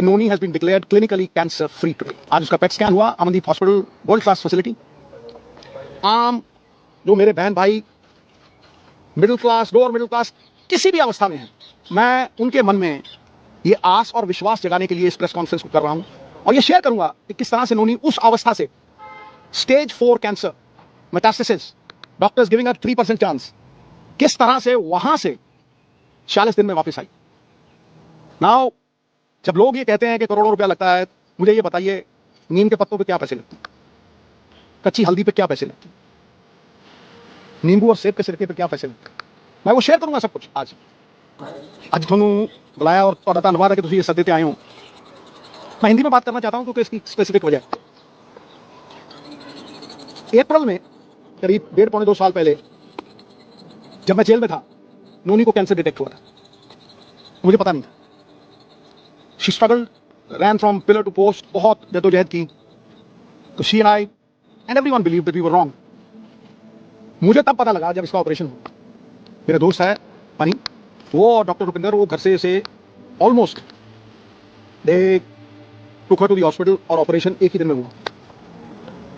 Noni has been declared clinically cancer free today. आज उसका PET scan हुआ Amandeep hospital world class facility. आम जो मेरे बहन भाई middle class lower middle class किसी भी अवस्था में हैं, मैं उनके मन में ये आस और विश्वास जगाने के लिए इस प्रेस कॉन्फ्रेंस को कर रहा हूं और ये शेयर करूंगा कि किस तरह से नोनी उस अवस्था से stage 4 cancer metastasis, doctors giving her 3% chance, किस तरह से वहां से 46 दिन में वापस आई। नाउ जब लोग ये कहते हैं कि करोड़ों रुपया लगता है, मुझे ये बताइए नीम के पत्तों पे क्या पैसे लगते हैं, कच्ची हल्दी पे क्या पैसे लगते हैं, नींबू और सेब के सिरके पे क्या पैसे लगते हैं। मैं वो शेयर करूंगा सब कुछ आज ਤੁਹਾਨੂੰ बुलाया और ਤੁਹਾਡਾ ਧੰਨਵਾਦ है कि ਤੁਸੀਂ ये सदे ते आए हो। मैं हिंदी में बात करना चाहता हूं क्योंकि इसकी स्पेसिफिक वजह अप्रैल में करीब 1.5-2 साल पहले जब मैं जेल में था, नोनी को कैंसर डिटेक्ट हुआ था। मुझे पता नहीं था। She struggle, ran from pillar to post, बहुत जद्दोजहद की। तो she and I and everyone believed that we were wrong. मुझे तब पता लगा जब इसका ऑपरेशन हुआ। मेरा दोस्त है मनी, वो और डॉक्टर रुपिंदर, वो घर से almost they took her to the hospital और ऑपरेशन एक ही दिन में हुआ।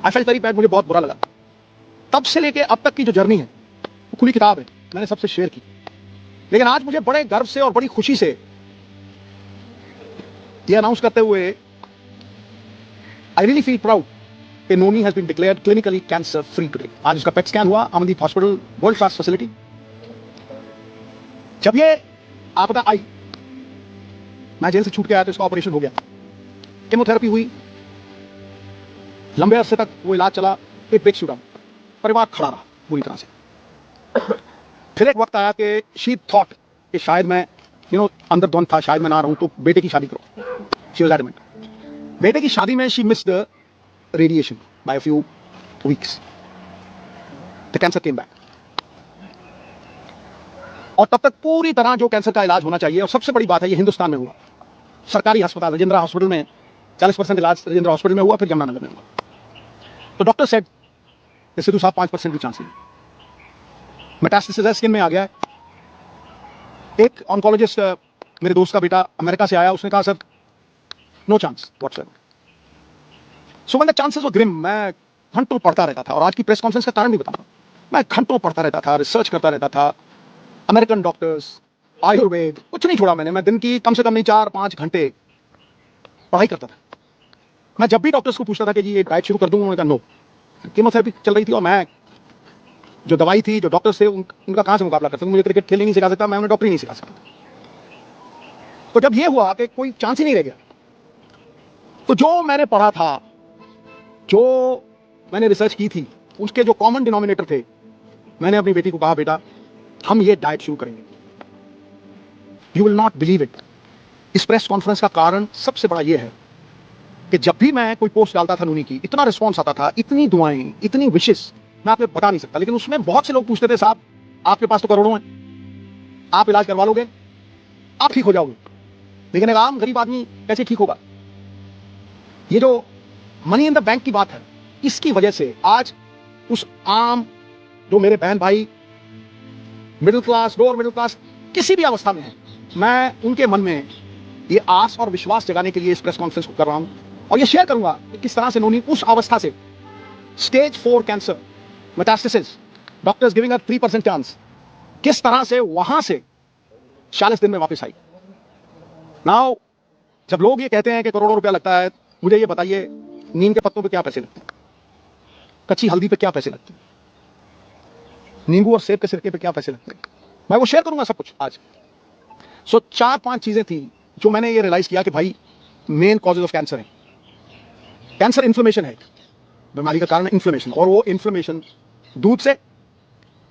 आई फेल्ट वेरी बैड, मुझे बहुत बुरा लगा। तब से लेके अब तक की जो जर्नी है वो खुली किताब है, मैंने सबसे शेयर की। लेकिन आज मुझे बड़े गर्व से और बड़ी खुशी से ये अनाउंस करते हुए आई रियली फील प्राउड कि Noni has been declared clinically cancer free today. आज उसका पेट स्कैन हुआ Amandeep hospital world class facility. जब ये आपदा आई, मैं जेल से छूट के आया तो इसका ऑपरेशन हो गया, केमोथेरेपी हुई, लंबे अरसे तक वो इलाज चला, एक ब्रेक शूट, परिवार खड़ा रहा पूरी तरह से। फिर एक वक्त आया कि शी थॉट कि शायद मैं अंदर द्वंद था, शायद मैं ना रहूं, तो बेटे की शादी करो। She was adamant. बेटे की शादी में she missed the radiation by a few weeks. The cancer came back. और तब तक पूरी तरह जो कैंसर का इलाज होना चाहिए, और सबसे बड़ी बात है ये हिंदुस्तान में हुआ, सरकारी अस्पताल राजेंद्र हॉस्पिटल में 40% इलाज राजेंद्र हॉस्पिटल में हुआ, फिर यमुनानगर में हुआ। तो डॉक्टर सेड सिद्धू साहब 5% भी चांस नहीं, मेटास्टेसिस स्किन में आ गया है। एक ऑन्कोलॉजिस्ट मेरे दोस्त का बेटा अमेरिका से आया, उसने कहा sir no chance whatsoever. So when the chances were grim, मैं घंटों पढ़ता रहता था, और आज की प्रेस कॉन्फ्रेंस का कारण भी बताऊंगा। मैं घंटों पढ़ता रहता था, रिसर्च करता रहता था, अमेरिकन डॉक्टर्स, आयुर्वेद, कुछ नहीं छोड़ा मैंने। मैं दिन की कम से कम नहीं 4-5 घंटे पढ़ाई करता था। मैं जब भी डॉक्टर्स को पूछता था कि जी ये डाइट शुरू कर दूं, उन्होंने कहा नो। कीमोथेरेपी चल रही थी और मैं जो दवाई थी, जो डॉक्टर्स थे, उनका कहां से मुकाबला कर सकता। मुझे क्रिकेट खेलने नहीं सिखा सकता, मैं उन्हें डॉक्टरी नहीं सिखा सकता। तो जब ये हुआ कि कोई चांस ही नहीं रह गया, तो जो मैंने पढ़ा था, जो मैंने रिसर्च की थी, उसके जो कॉमन डिनोमिनेटर थे, मैंने अपनी बेटी को कहा बेटा हम ये डाइट शुरू करेंगे। You will not believe it. इस प्रेस कॉन्फ्रेंस का कारण सबसे बड़ा यह है कि जब भी मैं कोई पोस्ट डालता था नूनी की, इतना रिस्पॉन्स आता था, इतनी दुआएं, इतनी विशेष, मैं आपको बता नहीं सकता। लेकिन उसमें बहुत से लोग पूछते थे साहब आपके पास तो करोड़ों हैं, आप इलाज करवा लोगे, आप ठीक हो जाओगे। लेकिन एक आम गरीब आदमी कैसे ठीक होगा। ये जो मनी इन द बैंक की बात है, इसकी वजह से आज उस आम जो मेरे बहन भाई middle class lower middle class किसी भी अवस्था में है, मैं उनके मन में ये आस और विश्वास जगाने के लिए इस प्रेस कॉन्फ्रेंस को कर रहा हूं और ये शेयर करूंगा कि किस तरह से नोनी उस अवस्था से stage 4 cancer metastasis, doctors giving her 3% chance, किस तरह से वहां से 46 दिन में वापस आई। नाउ जब लोग ये कहते हैं कि करोड़ों रुपया लगता है, मुझे ये बताइए नीम के पत्तों पे क्या पैसे लगते हैं, कच्ची हल्दी पे क्या पैसे लगते हैं, नींबू और सेब के सिरके पे क्या पैसे लगते हैं। मैं वो शेयर करूंगा सब कुछ आज। सो 4-5 चीजें थी जो मैंने ये रियलाइज किया कि भाई मेन कॉजेज ऑफ कैंसर है। कैंसर इन्फ्लेमेशन है, बीमारी का कारण है इन्फ्लेमेशन, और वो इन्फ्लेमेशन दूध से,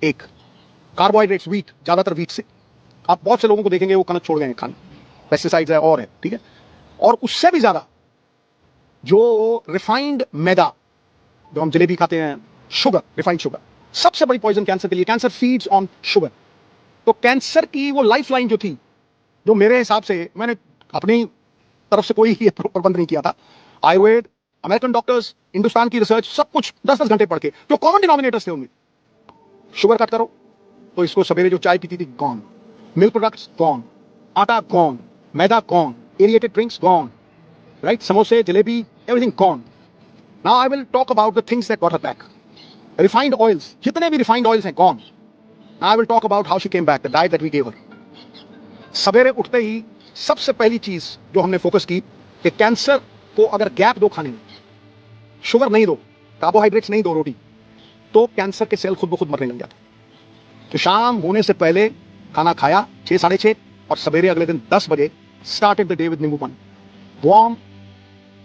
एक कार्बोहाइड्रेट्स, व्हीट, ज्यादातर व्हीट से। आप बहुत से लोगों को देखेंगे वो कनक छोड़ गए हैं खाना, पेस्टिसाइड्स है और है, ठीक है। और उससे भी ज्यादा जो रिफाइंड मैदा, जो हम जलेबी खाते हैं, शुगर, रिफाइंड शुगर, सबसे बड़ी पॉइजन कैंसर के लिए। Cancer feeds on sugar. तो कैंसर की वो लाइफ लाइन जो थी, जो मेरे हिसाब से, मैंने अपनी तरफ से कोई ये प्रबंध नहीं किया था, आयुर्वेद, अमेरिकन डॉक्टर्स, हिंदुस्तान की रिसर्च, सब कुछ 10-10 घंटे पढ़ के, जो कॉमन डिनोमिनेटर्स थे उनमें, शुगर कट करो तो इसको सवेरे जो चाय पीती थी गॉन, मिल्क प्रोडक्ट्स गॉन, आटा गॉन, मैदा gone, aerated drinks gone, right? Samosa, jalebi, everything gone. Now I will talk about the things that got her back. Refined oils, jitne bhi refined oils hain gone. Now I will talk about how she came back, the diet that we gave her. सवेरे उठते ही सबसे पहली चीज जो हमने focus की कि cancer को अगर गैप दो खाने में, शुगर नहीं दो, कार्बोहाइड्रेट्स नहीं दो रोटी, तो कैंसर के सेल खुद ब खुद मरने लग जाते। तो शाम होने से पहले खाना खाया 6 साढ़े 6 और सवेरे अगले दिन 10 बजे स्टार्टेड द डे विद नींबू पानी, वार्म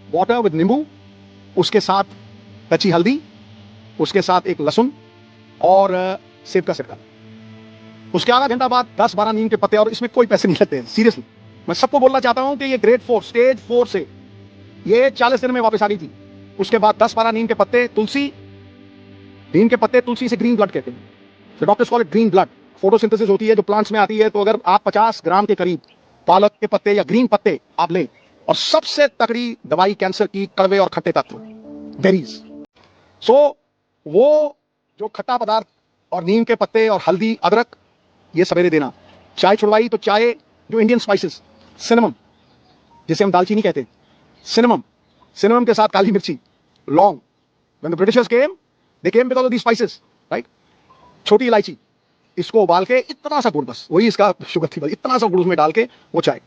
वाटर विद नींबू, उसके साथ कच्ची हल्दी, उसके साथ एक लहसुन और सेब का सिरका। उसके आधा घंटा बाद 10-12 नीम के पत्ते, और इसमें कोई पैसे नहीं लगते हैं, सीरियसली मैं सबको बोलना चाहता हूं कि ये ग्रेड 4 स्टेज 4 से ये 40 दिन में वापस आ गई थी। उसके बाद 10-12 नीम के पत्ते, तुलसी, नीम के पत्ते तुलसी से ग्रीन ब्लड कहते हैं, तो doctors call it green blood. Photosynthesis होती है जो प्लांट्स में आती है, तो अगर आप 50 ग्राम के करीब पालक के पत्ते या ग्रीन पत्ते आप लें, और सबसे तगड़ी दवाई कैंसर की कड़वे और खट्टे तत्व बेरीज। सो वो जो खट्टा पदार्थ और नीम के पत्ते और हल्दी अदरक ये सवेरे देना। चाय छुड़वाई तो चाय जो इंडियन स्पाइसेस, सिनेमम जिसे हम दालचीनी कहते हैं, सिनेमम, सिनेमम के साथ काली मिर्ची, लौंग। When the Britishers came, they came with all these spices, right? छोटी इलायची, इसको उबाल के इतना सा गुड़, बस वही इसका शुगर थी, बस इतना सा गुड़ उसमें डाल के वो चाय,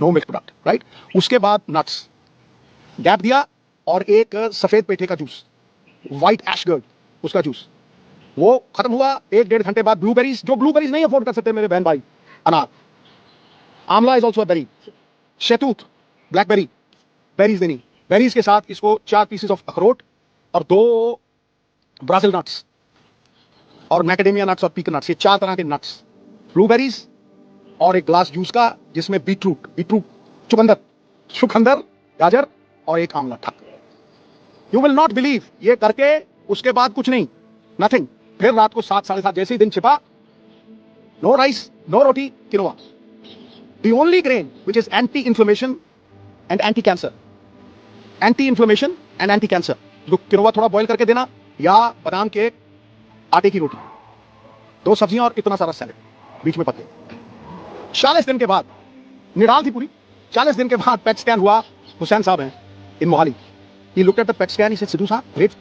नो मिल्क प्रोडक्ट, राइट? उसके बाद नट्स, गैप दिया, और एक सफेद पेठे का जूस, व्हाइट एशगर्ड उसका जूस, वो खत्म हुआ। 1-1.5 घंटे बाद ब्लूबेरीज, जो ब्लूबेरीज नहीं अफोर्ड कर सकते मेरे बहन भाई, अनार, आंवला इज ऑल्सो अ बेरी, शहतूत, ब्लैकबेरी, बेरीज देनी। बेरीज के साथ इसको 4 पीसेस ऑफ अखरोट और 2 ब्राजील नट्स और मैकेडेमिया नट्स और पीकन नट्स, ये 4 तरह के नट्स, ब्लूबेरीज, और एक ग्लास जूस का जिसमें बीटरूट, चुकंदर, गाजर और एक आंवला ठक। यू विल नॉट बिलीव, ये करके उसके बाद कुछ नहीं, नथिंग। फिर रात को 7 साढ़े 7 जैसे ही दिन छिपा, no rice, no roti, quinoa, the only grain which is anti inflammation and anti cancer, anti inflammation and anti cancer. जो किनोआ थोड़ा बॉईल करके देना, या बादाम के आटे की रोटी, 2 सब्जियां और इतना सारा सैलेड, बीच में पत्ते। 40 दिन के बाद निडाल थी पूरी। 40 दिन के बाद पेट स्कैन हुआ। हुसैन साहब हैं in Mohali, he looked at the PET scan, he said, Sidhu साहब, ग्रेट